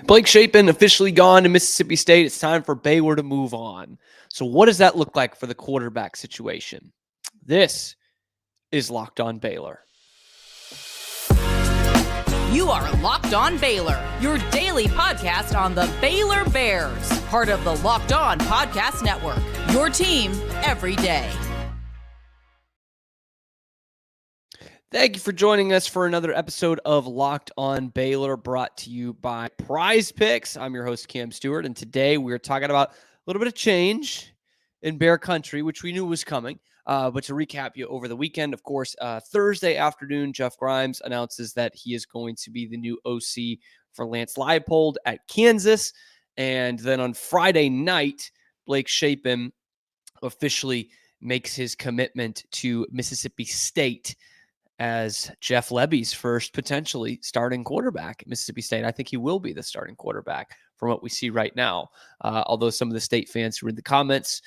Blake Shapen officially gone to Mississippi State. It's time for Baylor to move on. So what does that look like for the quarterback situation? This is Locked On Baylor. You are Locked On Baylor, your daily podcast on the Baylor Bears, part of the Locked On Podcast Network, your team every day. Thank you for joining us for another episode of Locked On Baylor, brought to you by PrizePicks. I'm your host, Cam Stewart, and today we're talking about a little bit of change in Bear Country, which we knew was coming. But to recap you over the weekend, of course, Thursday afternoon, Jeff Grimes announces that he is going to be the new OC for Lance Leipold at Kansas. And then on Friday night, Blake Shapen officially makes his commitment to Mississippi State as Jeff Lebby's first potentially starting quarterback at Mississippi State. I think he will be the starting quarterback from what we see right now. Although some of the State fans who read the comments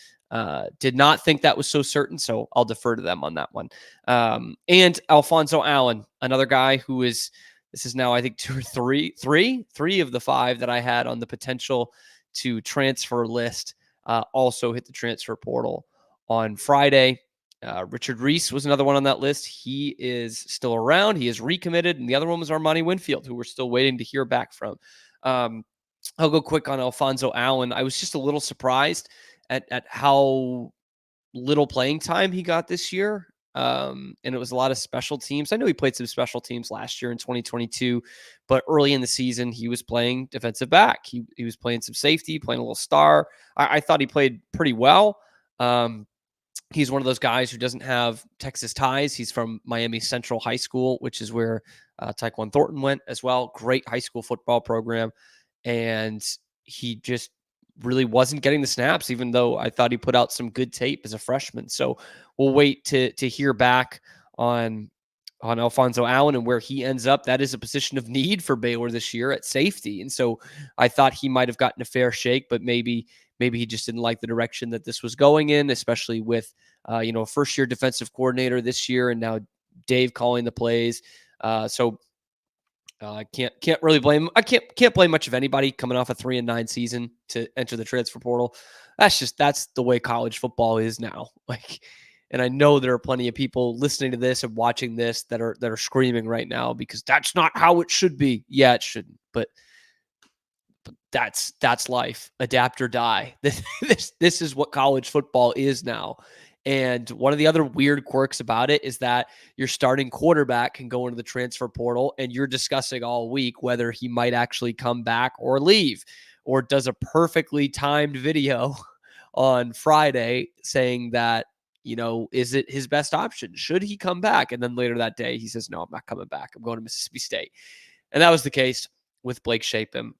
did not think that was so certain, so I'll defer to them on that one. And Alonso Allen, another guy who is, this is now I think three of the five that I had on the potential to transfer list, also hit the transfer portal on Friday. Richard Reese was another one on that list. He is still around. He is recommitted. And the other one was Armani Winfield, who we're still waiting to hear back from. I'll go quick on Alonso Allen. I was just a little surprised at how little playing time he got this year. And it was a lot of special teams. I know he played some special teams last year in 2022, but early in the season, he was playing defensive back. He was playing some safety, playing a little star. I thought he played pretty well. He's one of those guys who doesn't have Texas ties. He's from Miami Central High School, which is where Tyquan Thornton went as well. Great high school football program. And he just really wasn't getting the snaps, even though I thought he put out some good tape as a freshman. So we'll wait to hear back on Alonso Allen and where he ends up. That is a position of need for Baylor this year at safety. And so I thought he might have gotten a fair shake, but maybe he just didn't like the direction that this was going in, especially with, a first-year defensive coordinator this year, and now Dave calling the plays. So I can't really blame. I can't blame much of anybody coming off a 3-9 season to enter the transfer portal. That's the way college football is now. And I know there are plenty of people listening to this and watching this that are screaming right now because that's not how it should be. Yeah, it shouldn't, but that's life. Adapt or die. This is what college football is now. And one of the other weird quirks about it is that your starting quarterback can go into the transfer portal and you're discussing all week whether he might actually come back or leave, or does a perfectly timed video on Friday saying that, is it his best option? Should he come back? And then later that day, he says, no, I'm not coming back. I'm going to Mississippi State. And that was the case with Blake Shapen.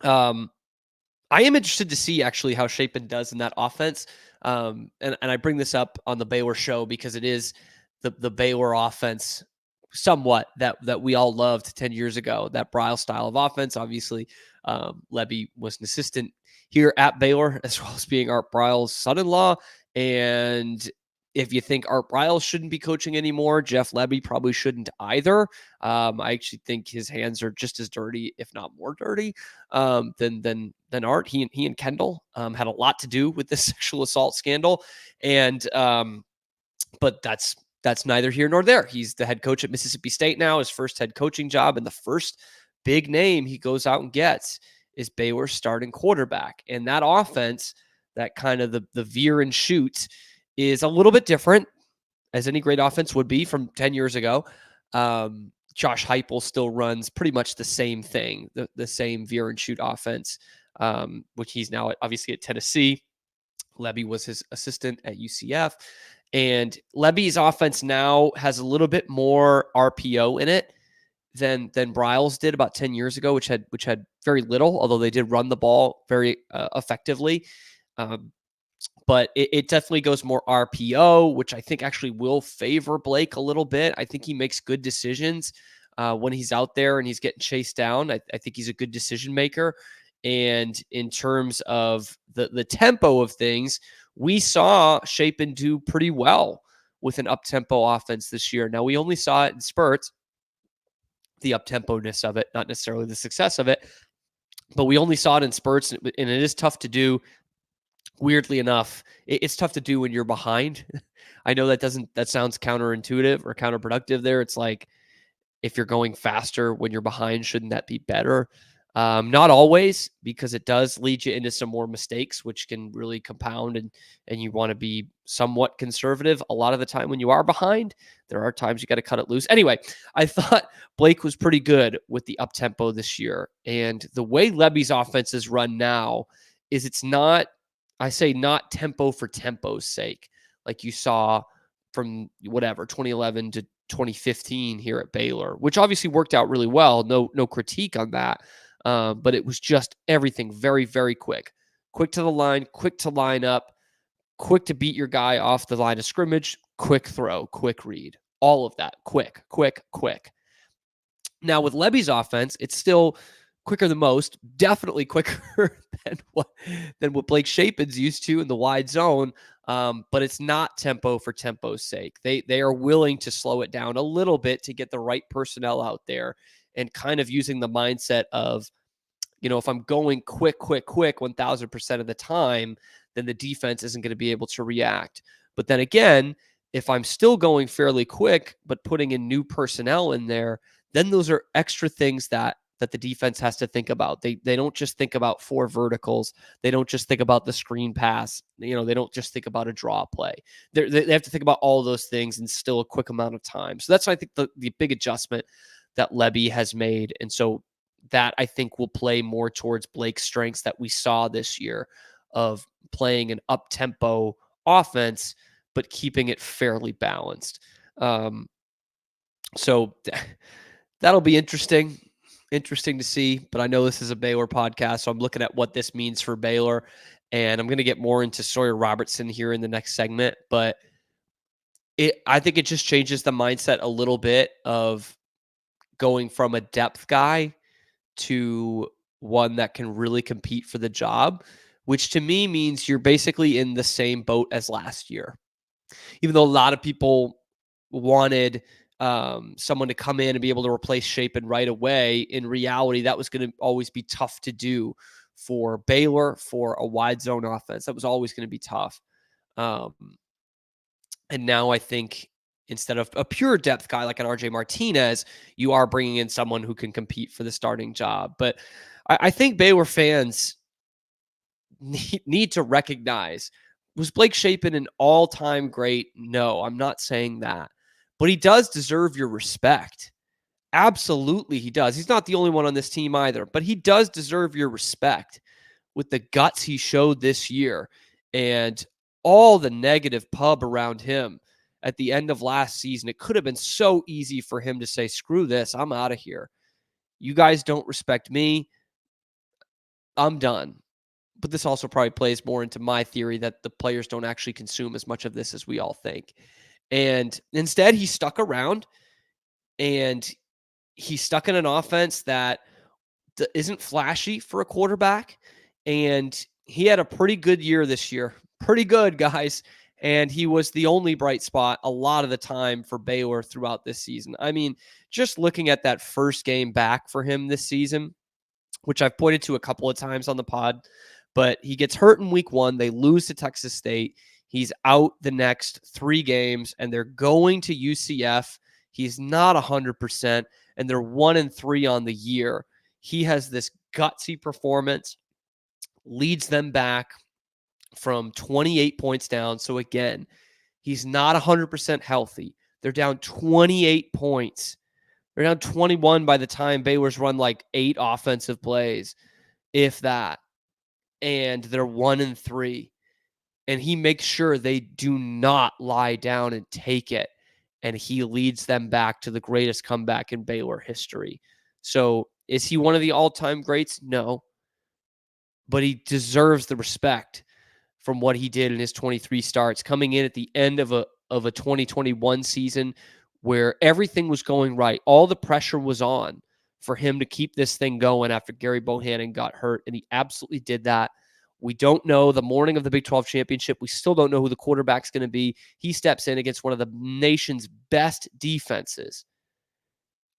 I am interested to see actually how Shapen does in that offense. And I bring this up on the Baylor show because it is the Baylor offense somewhat that we all loved 10 years ago, that Briles style of offense. Obviously, Lebby was an assistant here at Baylor, as well as being Art Briles' son-in-law. And if you think Art Briles shouldn't be coaching anymore, Jeff Lebby probably shouldn't either. I actually think his hands are just as dirty, if not more dirty, than Art. He and Kendall had a lot to do with this sexual assault scandal, and but that's neither here nor there. He's the head coach at Mississippi State now, his first head coaching job, and the first big name he goes out and gets is Baylor's starting quarterback. And that offense, that kind of the veer and shoot, is a little bit different, as any great offense would be from 10 years ago. Josh Heupel still runs pretty much the same thing, the same veer and shoot offense, which he's now obviously at Tennessee. Lebby was his assistant at UCF. And Lebby's offense now has a little bit more RPO in it than Briles did about 10 years ago, which had very little, although they did run the ball very effectively. But it definitely goes more RPO, which I think actually will favor Blake a little bit. I think he makes good decisions when he's out there and he's getting chased down. I think he's a good decision maker. And in terms of the tempo of things, we saw Shapen do pretty well with an up-tempo offense this year. Now, we only saw it in spurts, the up-tempo-ness of it, not necessarily the success of it. but we only saw it in spurts, and it is tough to do. Weirdly enough, it's tough to do when you're behind. I know that sounds counterintuitive or counterproductive there. It's like, if you're going faster when you're behind, shouldn't that be better? Not always, because it does lead you into some more mistakes, which can really compound, and you want to be somewhat conservative. A lot of the time when you are behind, there are times you got to cut it loose. Anyway, I thought Blake was pretty good with the up tempo this year. And the way Lebby's offense is run now is it's not, I say not tempo for tempo's sake, like you saw from 2011 to 2015 here at Baylor, which obviously worked out really well. No critique on that. But it was just everything very, very quick. Quick to the line, quick to line up, quick to beat your guy off the line of scrimmage, quick throw, quick read. All of that. Quick, quick, quick. Now with Lebby's offense, it's still quicker than most, definitely quicker than what Blake Shapen's used to in the wide zone. But it's not tempo for tempo's sake. They are willing to slow it down a little bit to get the right personnel out there, and kind of using the mindset of, if I'm going quick 1000% of the time, then the defense isn't going to be able to react. But then again, if I'm still going fairly quick, but putting in new personnel in there, then those are extra things that the defense has to think about. They don't just think about 4 verticals. They don't just think about the screen pass. They don't just think about a draw play. They have to think about all those things in still a quick amount of time. So that's, I think, the big adjustment that Lebby has made. And so that, I think, will play more towards Blake's strengths that we saw this year of playing an up-tempo offense, but keeping it fairly balanced. So that'll be interesting to see, but I know this is a Baylor podcast, so I'm looking at what this means for Baylor, and I'm going to get more into Sawyer Robertson here in the next segment, but I think it just changes the mindset a little bit of going from a depth guy to one that can really compete for the job, which to me means you're basically in the same boat as last year. Even though a lot of people wanted someone to come in and be able to replace Shapen right away, in reality, that was going to always be tough to do for Baylor for a wide zone offense. That was always going to be tough. And now I think instead of a pure depth guy like an RJ Martinez, you are bringing in someone who can compete for the starting job. But I think Baylor fans need to recognize, was Blake Shapen an all-time great? No, I'm not saying that. But he does deserve your respect. Absolutely, he does. He's not the only one on this team either, but he does deserve your respect with the guts he showed this year and all the negative pub around him at the end of last season. It could have been so easy for him to say, screw this, I'm out of here. You guys don't respect me. I'm done. But this also probably plays more into my theory that the players don't actually consume as much of this as we all think. And instead, he stuck around, and he's stuck in an offense that isn't flashy for a quarterback. And he had a pretty good year this year. Pretty good, guys. And he was the only bright spot a lot of the time for Baylor throughout this season. I mean, just looking at that first game back for him this season, which I've pointed to a couple of times on the pod, but he gets hurt in week 1. They lose to Texas State. He's out the next 3 games, and they're going to UCF. He's not 100%, and they're 1-3 on the year. He has this gutsy performance, leads them back from 28 points down. So again, he's not 100% healthy. They're down 28 points. They're down 21 by the time Baylor's run like 8 offensive plays, if that. And they're 1-3. And he makes sure they do not lie down and take it. And he leads them back to the greatest comeback in Baylor history. So is he one of the all-time greats? No. But he deserves the respect from what he did in his 23 starts, coming in at the end of a 2021 season where everything was going right. All the pressure was on for him to keep this thing going after Gary Bohannon got hurt, and he absolutely did that. We don't know the morning of the Big 12 championship. We still don't know who the quarterback's going to be. He steps in against one of the nation's best defenses.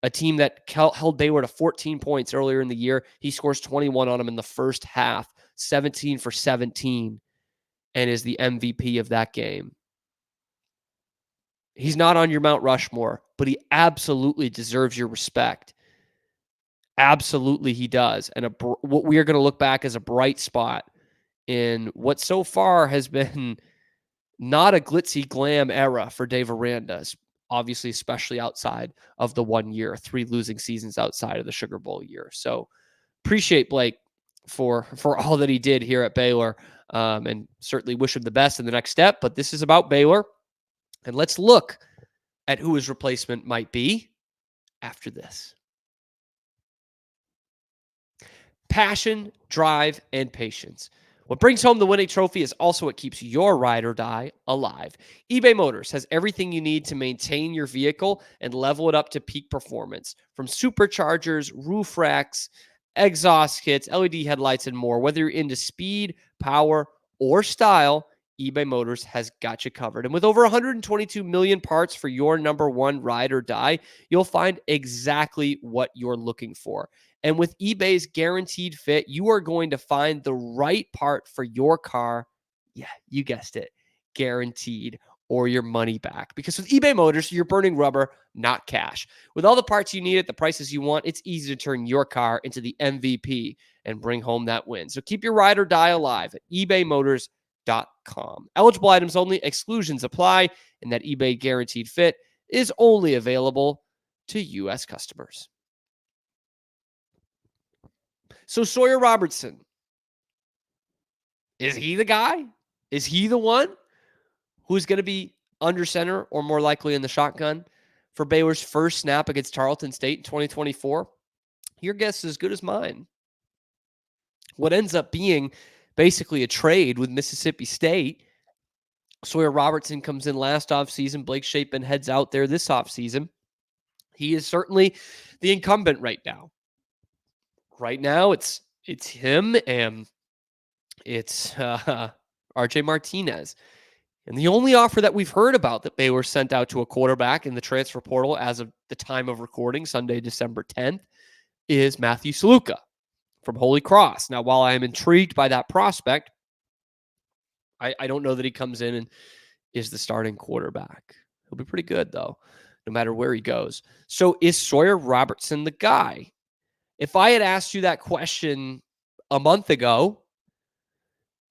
a team that held Baylor to 14 points earlier in the year. He scores 21 on them in the first half, 17 for 17, and is the MVP of that game. He's not on your Mount Rushmore, but he absolutely deserves your respect. Absolutely, he does. And what we are going to look back as a bright spot in what so far has been not a glitzy glam era for Dave Aranda, obviously, especially outside of the 1 year, 3 losing seasons outside of the Sugar Bowl year. So appreciate Blake for all that he did here at Baylor, and certainly wish him the best in the next step. But this is about Baylor, and let's look at who his replacement might be after this. Passion, drive, and patience. What brings home the winning trophy is also what keeps your ride or die alive. eBay Motors has everything you need to maintain your vehicle and level it up to peak performance. From superchargers, roof racks, exhaust kits, LED headlights, and more. Whether you're into speed, power, or style, eBay Motors has got you covered. And with over 122 million parts for your number one ride or die, you'll find exactly what you're looking for. And with eBay's guaranteed fit, you are going to find the right part for your car. Yeah, you guessed it. Guaranteed, or your money back. Because with eBay Motors, you're burning rubber, not cash. With all the parts you need at the prices you want, it's easy to turn your car into the MVP and bring home that win. So keep your ride or die alive at ebaymotors.com. Eligible items only, exclusions apply, and that eBay guaranteed fit is only available to U.S. customers. So Sawyer Robertson, is he the guy? Is he the one who's going to be under center or more likely in the shotgun for Baylor's first snap against Tarleton State in 2024? Your guess is as good as mine. What ends up being basically a trade with Mississippi State. Sawyer Robertson comes in last offseason. Blake Shapen heads out there this offseason. He is certainly the incumbent right now. Right now, it's him and it's RJ Martinez. And the only offer that we've heard about that Baylor sent out to a quarterback in the transfer portal as of the time of recording, Sunday, December 10th, is Matthew Saluka from Holy Cross. Now, while I am intrigued by that prospect, I don't know that he comes in and is the starting quarterback. He'll be pretty good, though, no matter where he goes. So is Sawyer Robertson the guy? If I had asked you that question a month ago,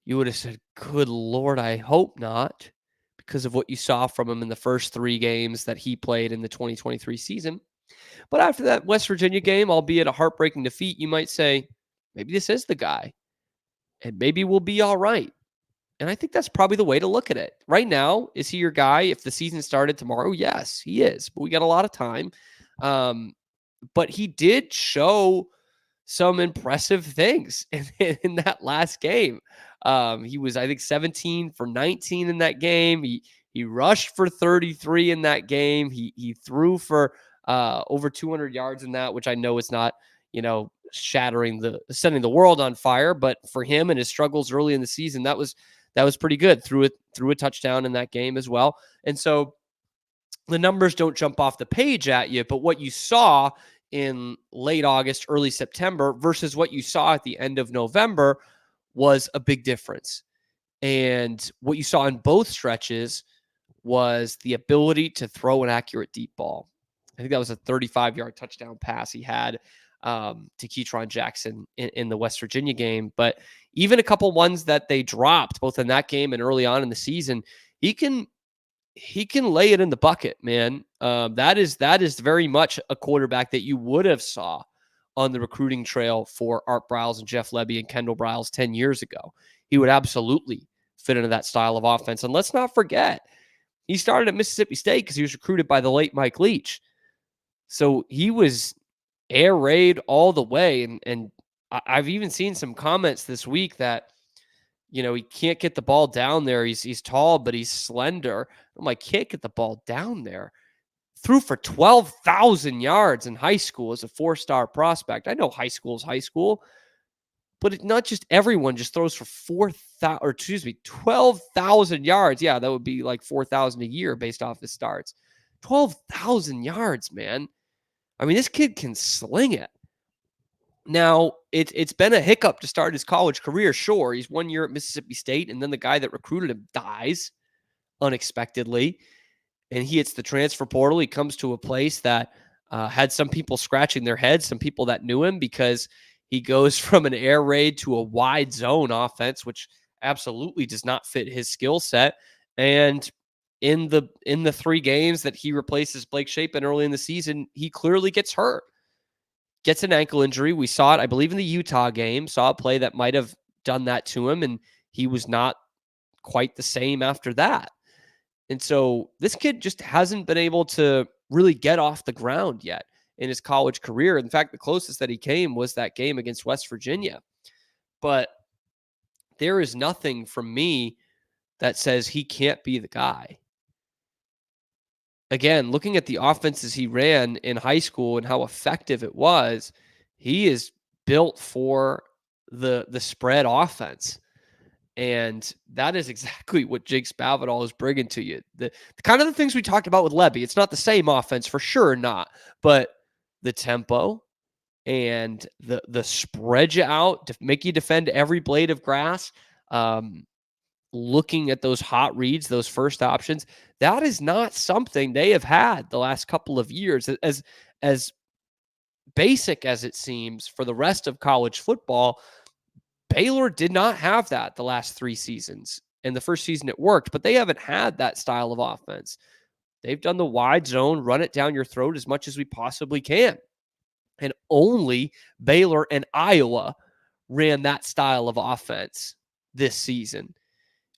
you would have said, good Lord, I hope not, because of what you saw from him in the first 3 games that he played in the 2023 season. But after that West Virginia game, albeit a heartbreaking defeat, you might say, maybe this is the guy, and maybe we'll be all right. And I think that's probably the way to look at it. Right now, is he your guy? If the season started tomorrow, yes, he is. But we got a lot of time. But he did show some impressive things in that last game. He was, I think, 17 for 19 in that game. He rushed for 33 in that game. He threw for over 200 yards in that, which I know is not, setting the world on fire. But for him and his struggles early in the season, that was pretty good. Threw a touchdown in that game as well. And so the numbers don't jump off the page at you, but what you saw in late August, early September versus what you saw at the end of November was a big difference. And what you saw in both stretches was the ability to throw an accurate deep ball. I think that was a 35-yard touchdown pass he had to Keytron Jackson in the West Virginia game. But even a couple ones that they dropped both in that game and early on in the season, he can lay it in the bucket, man. That is very much a quarterback that you would have saw on the recruiting trail for Art Briles and Jeff Lebby and Kendall Briles 10 years ago. He would absolutely fit into that style of offense. And let's not forget, he started at Mississippi State because he was recruited by the late Mike Leach. So he was air raid all the way. And I've even seen some comments this week that, he can't get the ball down there. He's tall, but he's slender. I'm like, can't get the ball down there. Threw for 12,000 yards in high school as a 4-star prospect. I know high school is high school, but not just everyone just throws for 12,000 yards. Yeah, that would be like 4,000 a year based off his starts. 12,000 yards, man. I mean, this kid can sling it. Now, it's been a hiccup to start his college career. Sure, he's 1 year at Mississippi State, and then the guy that recruited him dies unexpectedly, and he hits the transfer portal. He comes to a place that had some people scratching their heads, some people that knew him, because he goes from an air raid to a wide zone offense, which absolutely does not fit his skill set. And in the 3 games that he replaces Blake Shapen early in the season, he clearly gets hurt. Gets an ankle injury. We saw it, I believe, in the Utah game. Saw a play that might have done that to him, and he was not quite the same after that. And so this kid just hasn't been able to really get off the ground yet in his college career. In fact, the closest that he came was that game against West Virginia. But there is nothing from me that says he can't be the guy. Again, looking at the offenses he ran in high school and how effective it was, he is built for the spread offense. And that is exactly what Jake Spavital is bringing to you. The kind of the things we talked about with Levy. It's not the same offense, for sure not, but the tempo and the spread you out to make you defend every blade of grass. Looking at those hot reads, those first options, that is not something they have had the last couple of years. As basic as it seems for the rest of college football, Baylor did not have that the last 3 seasons. And the first season it worked, but they haven't had that style of offense. They've done the wide zone, run it down your throat as much as we possibly can. And only Baylor and Iowa ran that style of offense this season.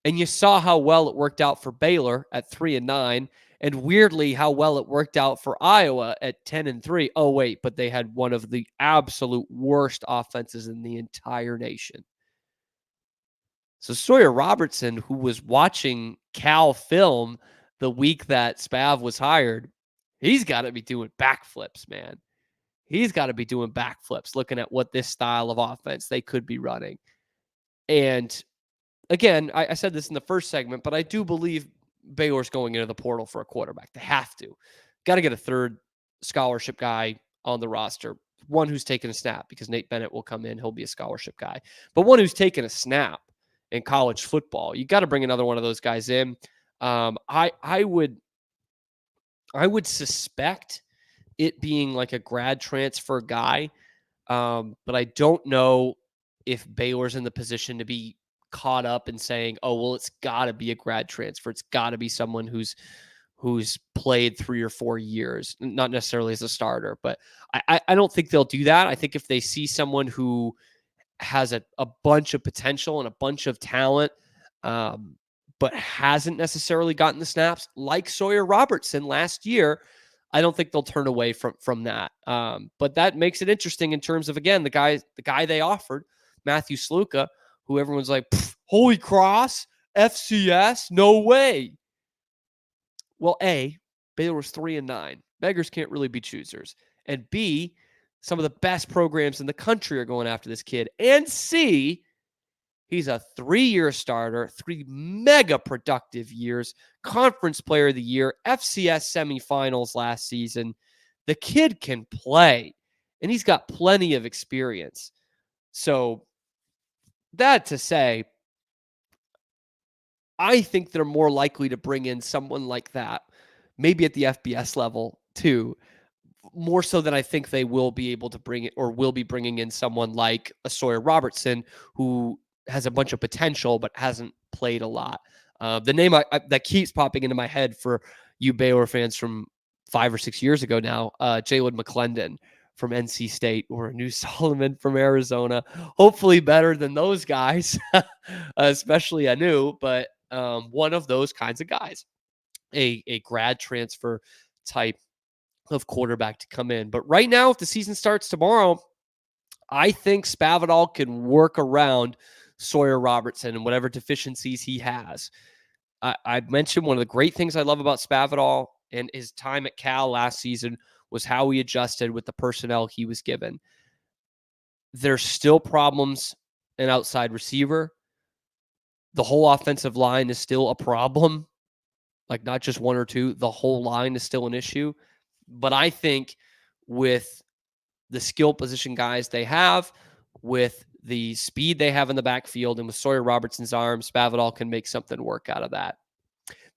And you saw how well it worked out for Baylor at 3-9, and weirdly how well it worked out for Iowa at 10-3. Oh wait, but they had one of the absolute worst offenses in the entire nation. So Sawyer Robertson, who was watching Cal film the week that Spav was hired, he's got to be doing backflips, man. He's got to be doing backflips, looking at what this style of offense they could be running. And again, I said this in the first segment, but I do believe Baylor's going into the portal for a quarterback. They have to. Got to get a third scholarship guy on the roster. One who's taken a snap, because Nate Bennett will come in. He'll be a scholarship guy. But one who's taken a snap in college football. You got to bring another one of those guys in. I would suspect it being like a grad transfer guy, but I don't know if Baylor's in the position to be caught up in saying, oh, well, it's got to be a grad transfer. It's got to be someone who's played 3 or 4 years, not necessarily as a starter. But I don't think they'll do that. I think if they see someone who has a bunch of potential and a bunch of talent, but hasn't necessarily gotten the snaps, like Sawyer Robertson last year, I don't think they'll turn away from that. But that makes it interesting in terms of, again, the guy they offered, Matthew Sluka, who everyone's like, Holy Cross, FCS, no way. Well, A, Baylor was 3-9. Beggars can't really be choosers. And B, some of the best programs in the country are going after this kid. And C, he's a 3-year starter, 3 mega productive years, conference player of the year, FCS semifinals last season. The kid can play, and he's got plenty of experience. So that to say, I think they're more likely to bring in someone like that, maybe at the FBS level too, more so than I think they will be able to bring it, or will be bringing in someone like a Sawyer Robertson, who has a bunch of potential but hasn't played a lot. The name that keeps popping into my head for you Baylor fans from 5 or 6 years ago now, Jalen McClendon from NC State, or a New Solomon from Arizona. Hopefully better than those guys, especially a new, but one of those kinds of guys, a grad transfer type of quarterback to come in. But right now, if the season starts tomorrow, I think Spavital can work around Sawyer Robertson and whatever deficiencies he has. I mentioned one of the great things I love about Spavital and his time at Cal last season was how he adjusted with the personnel he was given. There's still problems in outside receiver. The whole offensive line is still a problem, like not just one or two. The whole line is still an issue. But I think with the skill position guys they have, with the speed they have in the backfield, and with Sawyer Robertson's arm, Spavital can make something work out of that.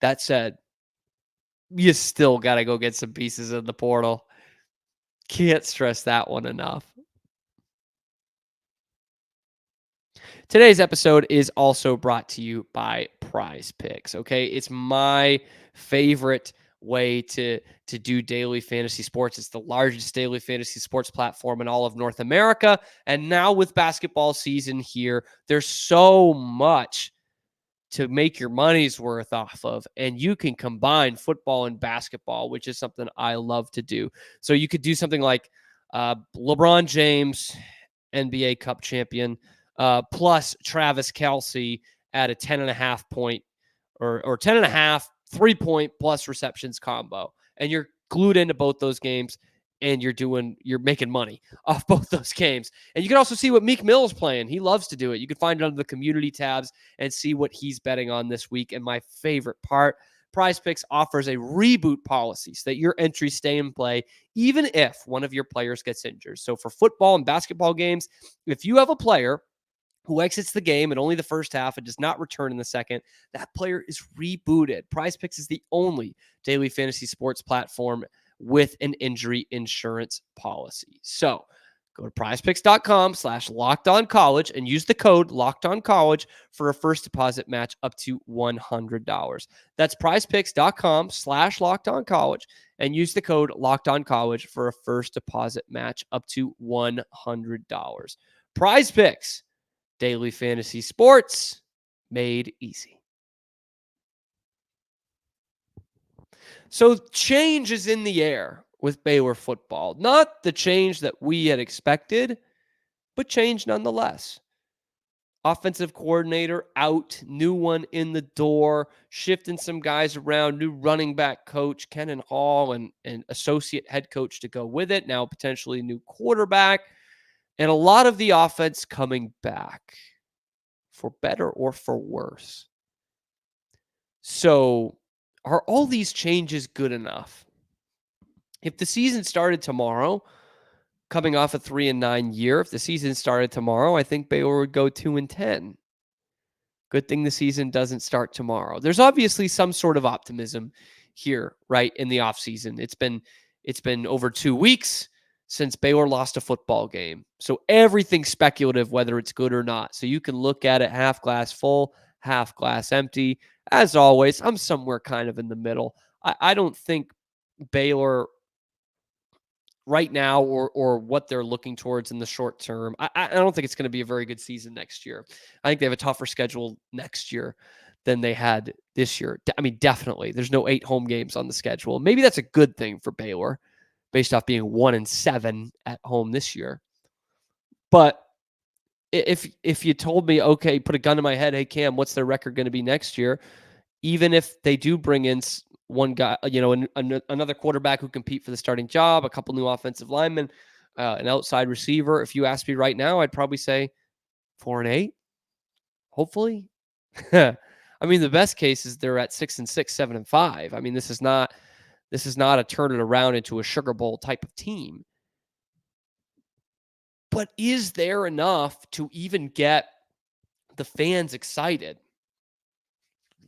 That said, you still got to go get some pieces in the portal. Can't stress that one enough. Today's episode is also brought to you by PrizePicks. Okay, it's my favorite way to do daily fantasy sports. It's the largest daily fantasy sports platform in all of North America, and now with basketball season here, there's so much to make your money's worth off of, and you can combine football and basketball, which is something I love to do. So you could do something like LeBron James, NBA Cup champion, plus Travis Kelce at a 10.5 point or 10.5 3-point plus receptions combo. And you're glued into both those games, and you're making money off both those games. And you can also see what Meek Mill's playing. He loves to do it. You can find it under the community tabs and see what he's betting on this week. And my favorite part, PrizePicks offers a reboot policy so that your entries stay in play even if one of your players gets injured. So for football and basketball games, if you have a player who exits the game in only the first half and does not return in the second, that player is rebooted. PrizePicks is the only daily fantasy sports platform with an injury insurance policy. So go to prizepicks.com/lockedoncollege and use the code lockedoncollege for a first deposit match up to $100. That's prizepicks.com/lockedoncollege and use the code lockedoncollege for a first deposit match up to $100. PrizePicks, daily fantasy sports made easy. So change is in the air with Baylor football. Not the change that we had expected, but change nonetheless. Offensive coordinator out, new one in the door, shifting some guys around, new running back coach, Kenan Hall, and associate head coach to go with it. Now potentially new quarterback, and a lot of the offense coming back for better or for worse. So are all these changes good enough? If the season started tomorrow, coming off a 3-9 year, if the season started tomorrow, I think Baylor would go 2-10. Good thing the season doesn't start tomorrow. There's obviously some sort of optimism here, right, in the offseason. It's been over 2 weeks since Baylor lost a football game. So everything's speculative whether it's good or not. So you can look at it half glass full, half glass empty. As always, I'm somewhere kind of in the middle. I don't think Baylor right now or what they're looking towards in the short term, I don't think it's going to be a very good season next year. I think they have a tougher schedule next year than they had this year. I mean, definitely. There's no 8 home games on the schedule. Maybe that's a good thing for Baylor based off being 1-7 at home this year. But if you told me, okay, put a gun to my head, hey, Cam, what's their record going to be next year? Even if they do bring in one guy, another quarterback who compete for the starting job, a couple new offensive linemen, an outside receiver. If you ask me right now, I'd probably say 4-8. Hopefully. I mean, the best case is they're at 6-6, 7-5. I mean, this is not a turn it around into a Sugar Bowl type of team. But is there enough to even get the fans excited?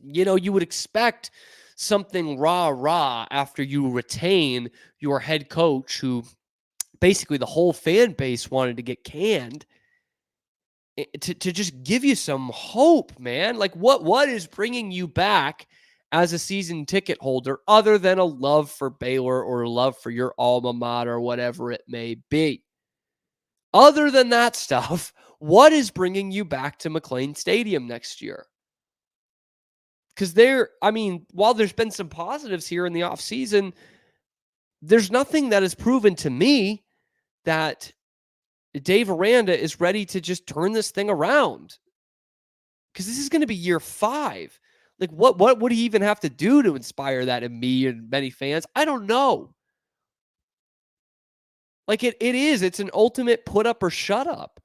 You would expect something rah-rah after you retain your head coach who basically the whole fan base wanted to get canned to just give you some hope, man. Like what is bringing you back as a season ticket holder other than a love for Baylor or a love for your alma mater, whatever it may be? Other than that stuff, what is bringing you back to McLean Stadium next year? Because while there's been some positives here in the offseason, there's nothing that has proven to me that Dave Aranda is ready to just turn this thing around. Because this is going to be year 5. Like, what would he even have to do to inspire that in me and many fans? I don't know. Like, it's an ultimate put up or shut up.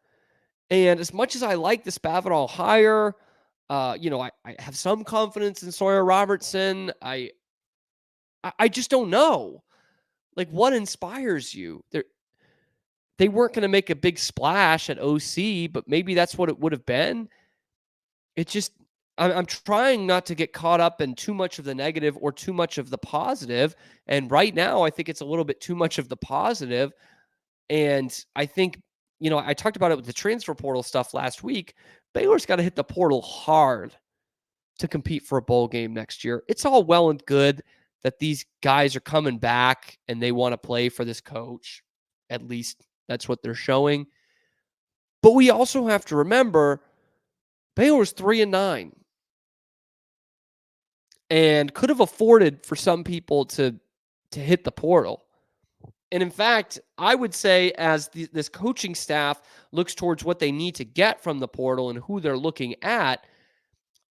And as much as I like the Spavital hire, I have some confidence in Sawyer Robertson. I just don't know. Like, what inspires you? They weren't going to make a big splash at OC, but maybe that's what it would have been. It just, I'm trying not to get caught up in too much of the negative or too much of the positive. And right now, I think it's a little bit too much of the positive. And I think, I talked about it with the transfer portal stuff last week. Baylor's got to hit the portal hard to compete for a bowl game next year. It's all well and good that these guys are coming back and they want to play for this coach. At least that's what they're showing. But we also have to remember Baylor's 3-9 and could have afforded for some people to hit the portal. And in fact, I would say as this coaching staff looks towards what they need to get from the portal and who they're looking at,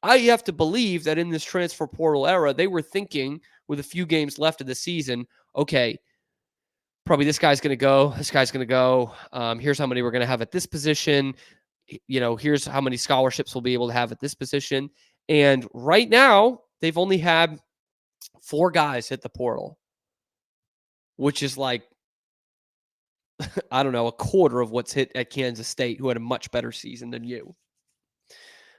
I have to believe that in this transfer portal era, they were thinking with a few games left of the season, okay, probably this guy's going to go, this guy's going to go. Here's how many we're going to have at this position. Here's how many scholarships we'll be able to have at this position. And right now, they've only had 4 guys hit the portal, which is like, I don't know, a quarter of what's hit at Kansas State, who had a much better season than you.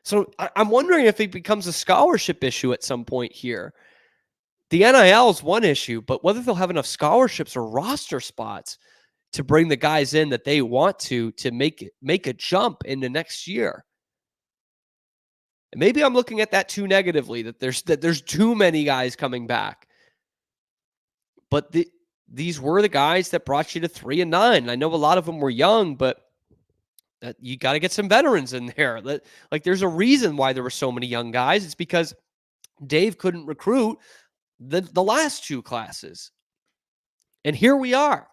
So I'm wondering if it becomes a scholarship issue at some point here. The NIL is one issue, but whether they'll have enough scholarships or roster spots to bring the guys in that they want to make a jump into next year. And maybe I'm looking at that too negatively, that there's too many guys coming back. But these were the guys that brought you to 3-9. I know a lot of them were young, but you got to get some veterans in there. Like, there's a reason why there were so many young guys. It's because Dave couldn't recruit the last 2 classes. And here we are.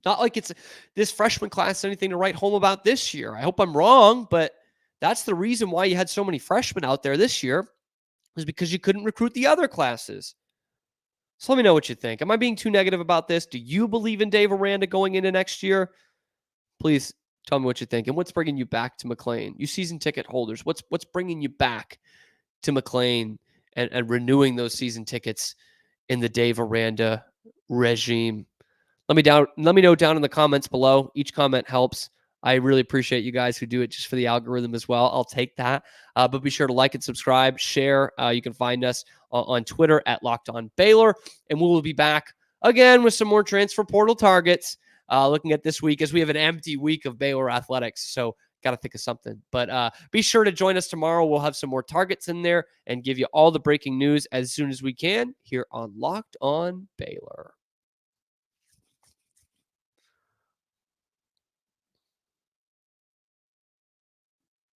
Not like it's this freshman class anything to write home about this year. I hope I'm wrong, but that's the reason why you had so many freshmen out there this year, is because you couldn't recruit the other classes. So let me know what you think. Am I being too negative about this? Do you believe in Dave Aranda going into next year? Please tell me what you think. And what's bringing you back to McLean? You season ticket holders, what's bringing you back to McLean and renewing those season tickets in the Dave Aranda regime? Let me know down in the comments below. Each comment helps. I really appreciate you guys who do it just for the algorithm as well. I'll take that. But be sure to like and subscribe, share. You can find us on Twitter at Locked On Baylor. And we will be back again with some more transfer portal targets. Looking at this week, as we have an empty week of Baylor athletics. So got to think of something. But be sure to join us tomorrow. We'll have some more targets in there and give you all the breaking news as soon as we can here on Locked On Baylor.